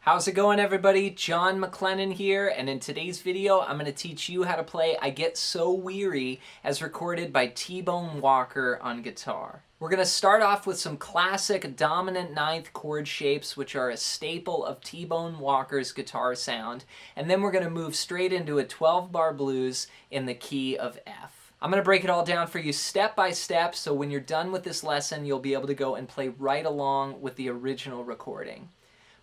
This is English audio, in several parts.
How's it going, everybody? John MacLennan here, and in today's video I'm going to teach you how to play I Get So Weary as recorded by T-Bone Walker on guitar. We're going to start off with some classic dominant ninth chord shapes, which are a staple of T-Bone Walker's guitar sound, and then we're going to move straight into a 12-bar blues in the key of F. I'm going to break it all down for you step by step, so when you're done with this lesson you'll be able to go and play right along with the original recording.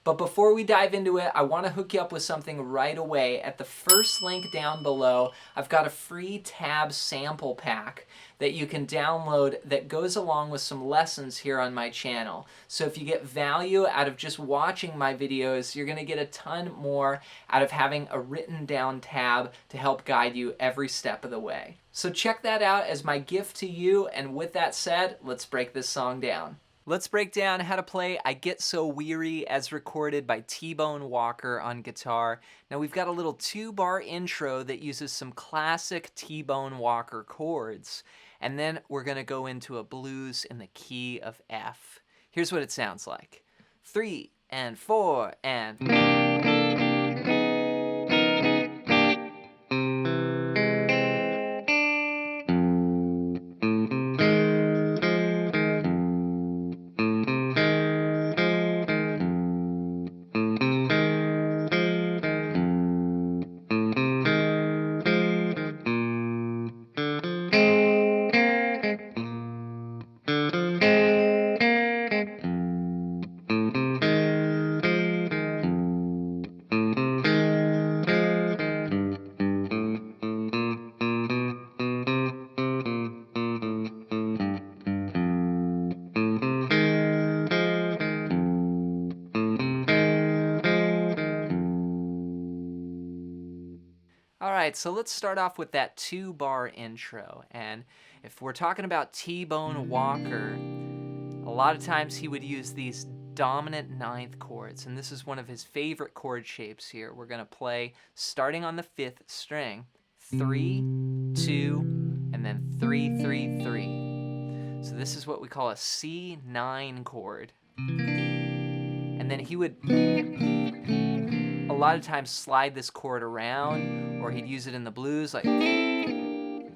But before we dive into it, I want to hook you up with something right away. At the first link down below, I've got a free tab sample pack that you can download that goes along with some lessons here on my channel. So if you get value out of just watching my videos, you're going to get a ton more out of having a written down tab to help guide you every step of the way. So check that out as my gift to you, and with that said, let's break this song down. Let's break down how to play I Get So Weary as recorded by T-Bone Walker on guitar. Now we've got a little 2-bar intro that uses some classic T-Bone Walker chords, and then we're going to go into a blues in the key of F. Here's what it sounds like. 3 and 4 and... Alright, so let's start off with that 2-bar intro, and if we're talking about T-Bone Walker, a lot of times he would use these dominant ninth chords, and this is one of his favorite chord shapes here. We're going to play starting on the 5th string, 3, 2, and then 3, 3, 3. So this is what we call a C9 chord. And then he would a lot of times slide this chord around, or he'd use it in the blues, like he'd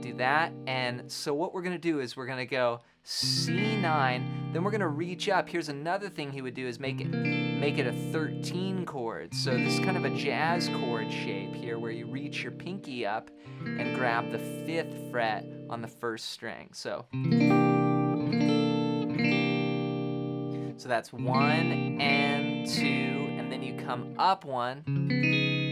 do that. And so what we're going to do is we're going to go C9, then we're going to reach up. Here's another thing he would do is make it a 13 chord. So this is kind of a jazz chord shape here where you reach your pinky up and grab the 5th fret on the 1st string. So that's 1 and 2, and then you come up 1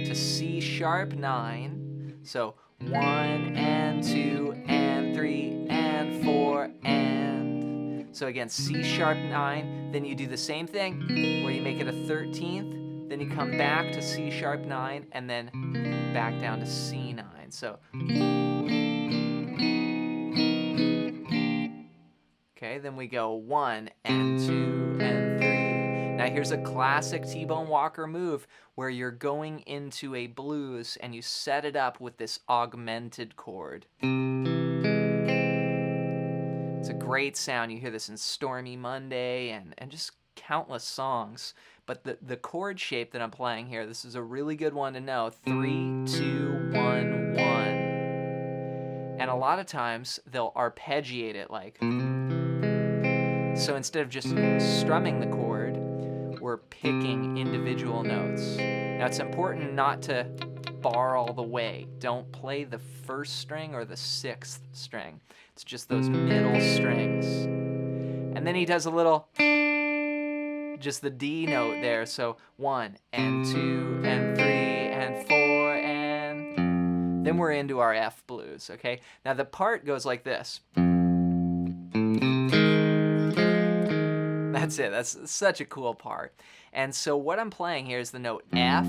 to C sharp 9. So 1 and 2 and 3 and 4 and. So again, C sharp 9, then you do the same thing where you make it a 13th, then you come back to C sharp 9, and then back down to C9. So okay, then we go 1 and 2 and 3. Now here's a classic T-Bone Walker move where you're going into a blues and you set it up with this augmented chord. It's a great sound. You hear this in Stormy Monday and just countless songs. But the chord shape that I'm playing here, this is a really good one to know. 3, 2, 1, 1. And a lot of times they'll arpeggiate it like... So instead of just strumming the chord, we're picking individual notes. Now it's important not to bar all the way. Don't play the 1st string or the 6th string. It's just those middle strings. And then he does a little, just the D note there. So 1 and 2 and 3 and 4 and... Then we're into our F blues, okay? Now the part goes like this. That's it. That's such a cool part. And so what I'm playing here is the note F,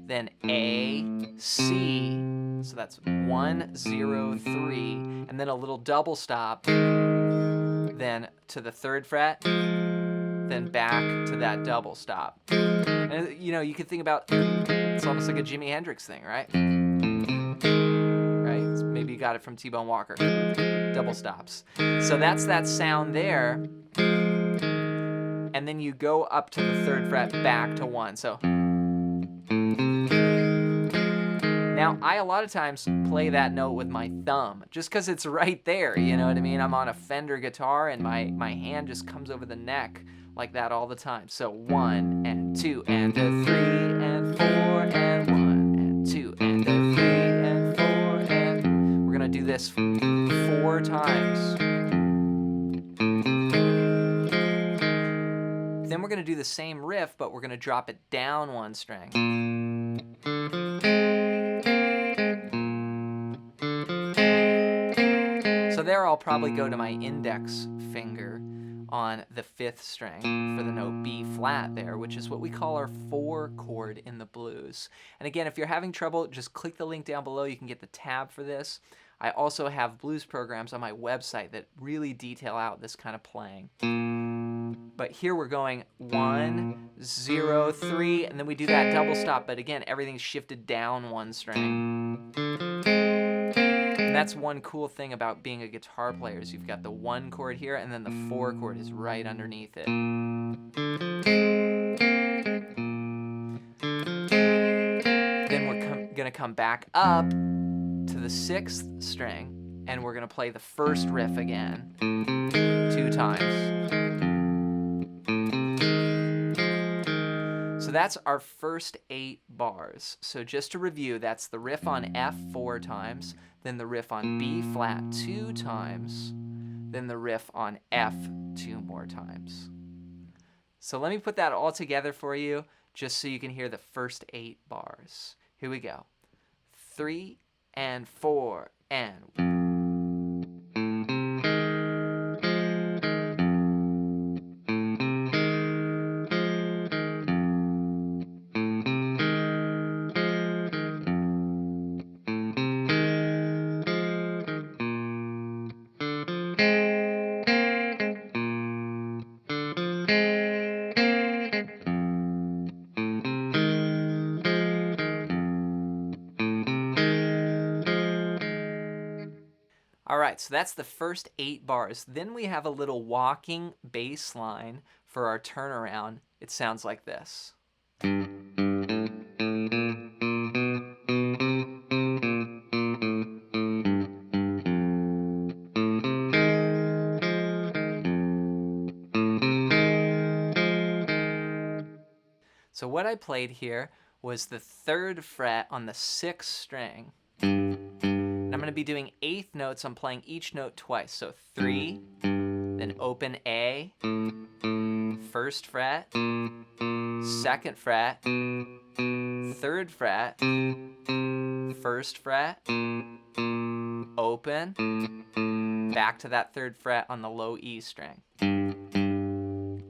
then A, C. So that's 1, 0, 3, and then a little double stop, then to the 3rd fret, then back to that double stop. And you know, you could think about, it's almost like a Jimi Hendrix thing, right? Right? Maybe you got it from T-Bone Walker. Double stops. So that's that sound there. and then you go up to the 3rd fret back to 1. So now I a lot of times play that note with my thumb just because it's right there, you know what I mean? I'm on a Fender guitar and my hand just comes over the neck like that all the time. So 1 and 2 and a 3 and 4 and 1 and 2 and a 3 and 4 and we're gonna do this 4 times. Then we're gonna do the same riff, but we're gonna drop it down 1 string. So there I'll probably go to my index finger on the 5th string for the note B flat there, which is what we call our 4 chord in the blues. And again, if you're having trouble, just click the link down below. You can get the tab for this. I also have blues programs on my website that really detail out this kind of playing. But here we're going 1, 0, 3, and then we do that double stop, but again, everything's shifted down 1 string. And that's one cool thing about being a guitar player is you've got the 1 chord here, and then the 4 chord is right underneath it. Then we're gonna come back up to the 6th string, and we're gonna play the 1st riff again 2 times. So that's our first 8 bars. So just to review, that's the riff on F 4 times, then the riff on B flat 2 times, then the riff on F 2 more times. So let me put that all together for you, just so you can hear the first 8 bars. Here we go. 3 and 4 and... All right, so that's the first 8 bars. Then we have a little walking bass line for our turnaround. It sounds like this. So what I played here was the 3rd fret on the 6th string. And I'm going to be doing 8th notes. I'm playing each note twice. So 3, then open A, 1st fret, 2nd fret, 3rd fret, 1st fret, open, back to that 3rd fret on the low E string.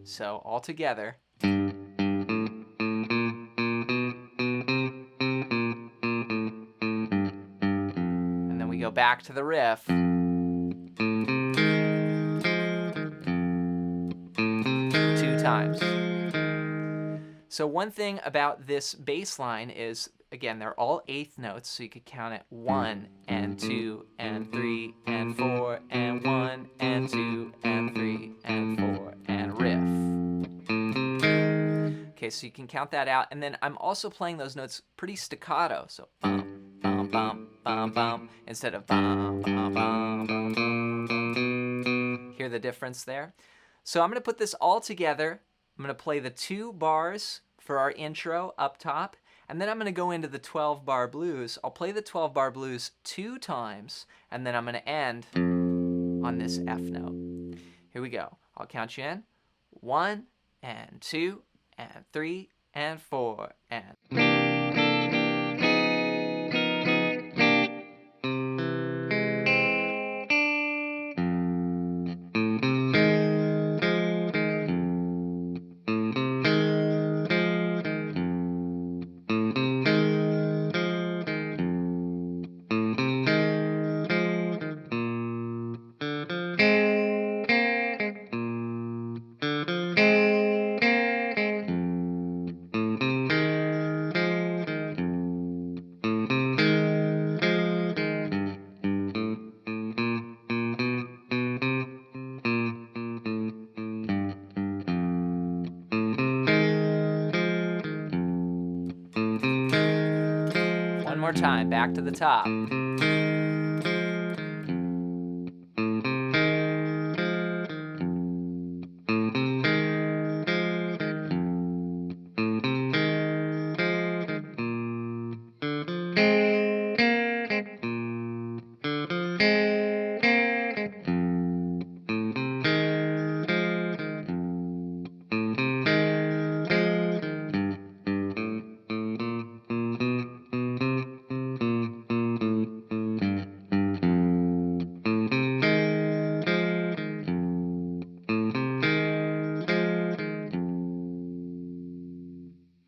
So all together. Go back to the riff. 2 times. So one thing about this bass line is, again, they're all 8th notes, so you could count it 1 and 2 and 3 and 4 and 1 and 2 and 3 and 4 and riff. Okay, so you can count that out, and then I'm also playing those notes pretty staccato, so bum, bum, bum, bum, bum, instead of bum, bum, bum, bum, bum. Hear the difference there? So I'm going to put this all together. I'm going to play the 2 bars for our intro up top, and then I'm going to go into the 12-bar blues. I'll play the 12-bar blues 2 times, and then I'm going to end on this F note. Here we go. I'll count you in. 1 and 2 and 3 and 4 and... more time, back to the top.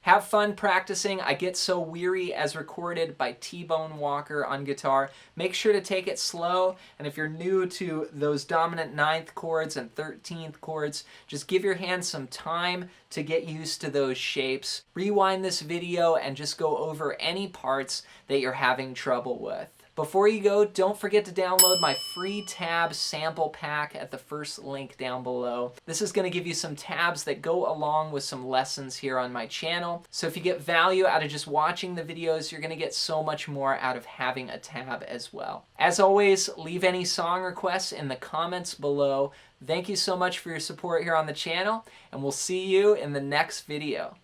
Have fun practicing I Get So Weary as recorded by T-Bone Walker on guitar. Make sure to take it slow, and if you're new to those dominant 9th chords and 13th chords, just give your hands some time to get used to those shapes. Rewind this video and just go over any parts that you're having trouble with. Before you go, don't forget to download my free tab sample pack at the first link down below. This is going to give you some tabs that go along with some lessons here on my channel. So if you get value out of just watching the videos, you're going to get so much more out of having a tab as well. As always, leave any song requests in the comments below. Thank you so much for your support here on the channel, and we'll see you in the next video.